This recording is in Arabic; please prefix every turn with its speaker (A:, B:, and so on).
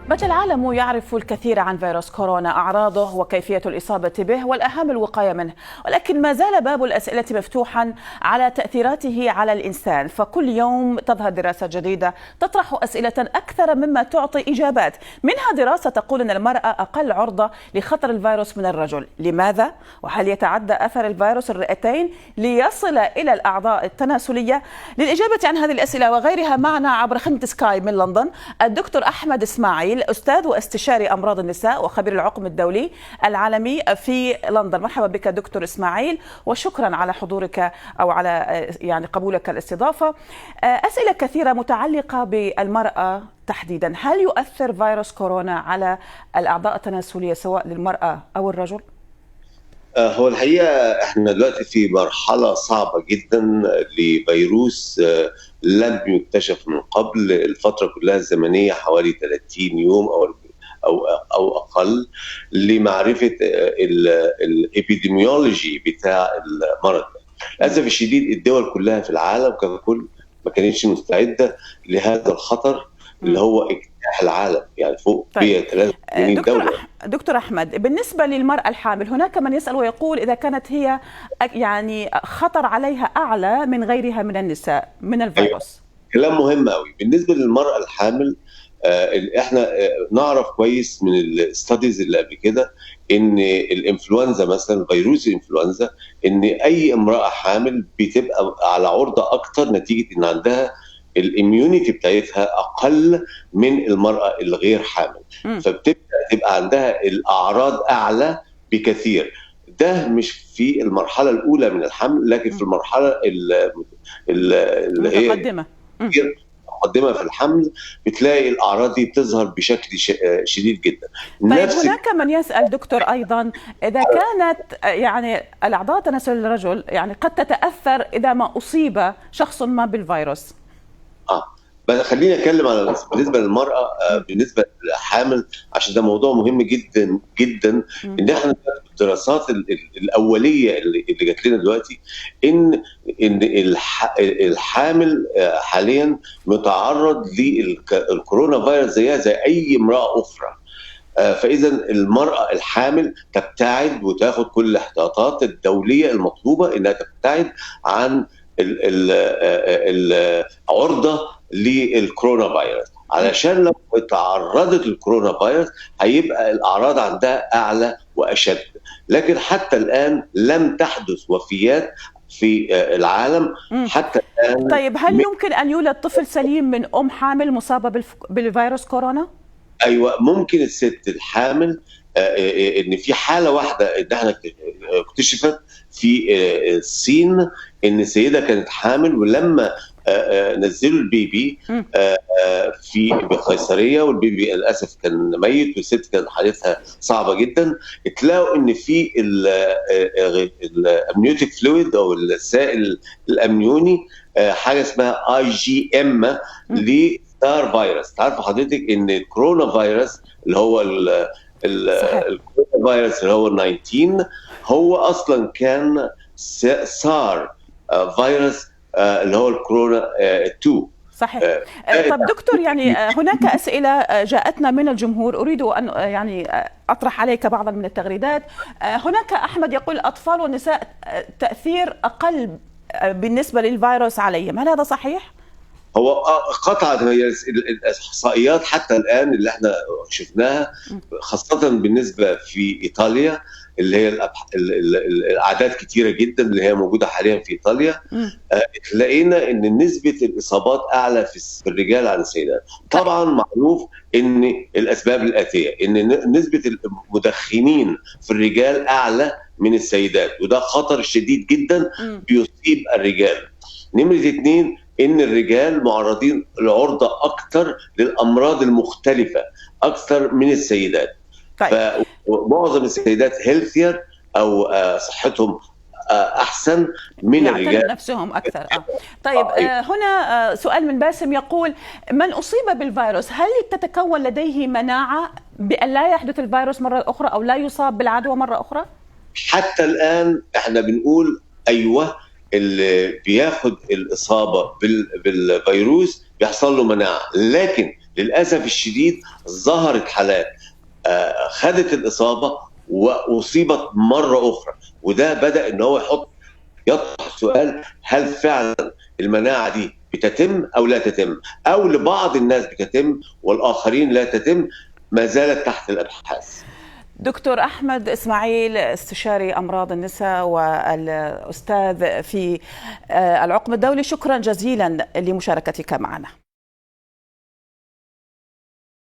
A: بات العالم يعرف الكثير عن فيروس كورونا، أعراضه وكيفية الإصابة به والأهم الوقاية منه، ولكن ما زال باب الأسئلة مفتوحا على تأثيراته على الإنسان. فكل يوم تظهر دراسة جديدة تطرح أسئلة أكثر مما تعطي إجابات. منها دراسة تقول أن المرأة أقل عرضة لخطر الفيروس من الرجل. لماذا؟ وهل يتعدى أثر الفيروس الرئتين ليصل إلى الأعضاء التناسلية؟ للإجابة عن هذه الأسئلة وغيرها معنا عبر خدمة سكاي من لندن الدكتور أحمد إسماعيل، أستاذ واستشاري أمراض النساء وخبير العقم الدولي العالمي في لندن. مرحبا بك دكتور إسماعيل، وشكرا على حضورك أو على قبولك الاستضافة. أسئلة كثيرة متعلقة بالمرأة تحديدا. هل يؤثر فيروس كورونا على الأعضاء التناسلية سواء للمرأة أو الرجل؟
B: هو الحقيقة احنا دلوقتي في مرحلة صعبة جدا لفيروس لم يكتشف من قبل. الفترة كلها الزمنية حوالي 30 يوم أو أقل لمعرفة الإبيديميولوجي بتاع المرض. للأسف الشديد الدول كلها في العالم ككل ما كانتش مستعدة لهذا الخطر اللي هو اجتاح العالم، يعني فوق 183 دولة.
A: دكتور أحمد، بالنسبة للمرأة الحامل هناك من يسأل ويقول إذا كانت هي خطر عليها أعلى من غيرها من النساء من الفيروس.
B: كلام مهم قوي. بالنسبة للمرأة الحامل احنا نعرف كويس من الستاديز اللي قبل كده ان الانفلونزا مثلا فيروس الانفلونزا ان اي امرأة حامل بتبقى على عرضة اكتر نتيجة ان عندها الاميونيتي بتاعتها اقل من المراه الغير حامل، فبتبدا تبقى عندها الاعراض اعلى بكثير. ده مش في المرحله الاولى من الحمل، لكن في المرحله اللي هي مقدمه في الحمل بتلاقي الاعراض دي بتظهر بشكل شديد جدا.
A: طيب هناك من يسال دكتور ايضا اذا كانت الاعضاء التناسليه للرجل قد تتاثر اذا ما اصيب شخص ما بالفيروس.
B: خليني اتكلم على بالنسبه للمراه بالنسبه للحامل عشان ده موضوع مهم جدا جدا. ان احنا الدراسات الاوليه اللي جات لنا دلوقتي ان الحامل حاليا متعرض للكورونا فيروس زيها زي اي امراه اخرى. فاذا المراه الحامل تبتعد وتاخد كل الاحتياطات الدوليه المطلوبه انها تبتعد عن العرضه للكورونا فيروس، علشان لو تعرضت للكورونا فيروس هيبقى الاعراض عندها اعلى واشد. لكن حتى الان لم تحدث وفيات في العالم حتى الان.
A: طيب هل يمكن ان يولد طفل سليم من ام حامل مصابه بالفيروس كورونا؟
B: ايوه ممكن. الست الحامل ان في حاله واحده ان احنا اكتشفت في الصين ان سيده كانت حامل، ولما نزلوا البيبي في بقيصريه والبيبي للاسف كان ميت والست كانت حالتها صعبه جدا، اتلاقوا ان في الامنيوتيك فلويد او السائل الامنيوني حاجه اسمها IgM لستار فيروس. تعرف حضرتك ان الكورونا فيروس اللي هو الكورونا فيروس اللي هو 19 هو اصلا كان سار فيروس اللي هو الكورونا 2.
A: صحيح. طب دكتور هناك أسئلة جاءتنا من الجمهور أريد أن أطرح عليك بعضا من التغريدات. هناك أحمد يقول الأطفال والنساء تأثير أقل بالنسبة للفيروس عليهم، هل هذا صحيح؟
B: هو قطعا هي الاحصائيات حتى الان اللي احنا شفناها خاصه بالنسبه في ايطاليا اللي هي الاعداد كتيره جدا اللي هي موجوده حاليا في ايطاليا. لقينا ان نسبه الاصابات اعلى في الرجال عن السيدات. طبعا معروف ان الاسباب الاتيه ان نسبه المدخنين في الرجال اعلى من السيدات، وده خطر شديد جدا بيصيب الرجال. نمره 2 ان الرجال معرضين لعرضه اكثر للامراض المختلفه اكثر من السيدات.
A: طيب.
B: فمعظم السيدات هيلثير او صحتهم احسن من الرجال
A: نفسهم اكثر. طيب هنا سؤال من باسم يقول من اصيب بالفيروس هل تتكون لديه مناعه بان لا يحدث الفيروس مره اخرى او لا يصاب بالعدوى مره اخرى؟
B: حتى الان احنا بنقول ايوه اللي بياخد الاصابه بالفيروس بيحصل له مناعه، لكن للاسف الشديد ظهرت حالات خدت الاصابه واصيبت مره اخرى، وده بدا ان هو يطرح سؤال: هل فعلا المناعه دي بتتم او لا تتم، او لبعض الناس بتتم والاخرين لا تتم، ما زالت تحت الابحاث.
A: دكتور أحمد إسماعيل، استشاري أمراض النساء والأستاذ في العقم الدولي، شكرا جزيلا لمشاركتك معنا.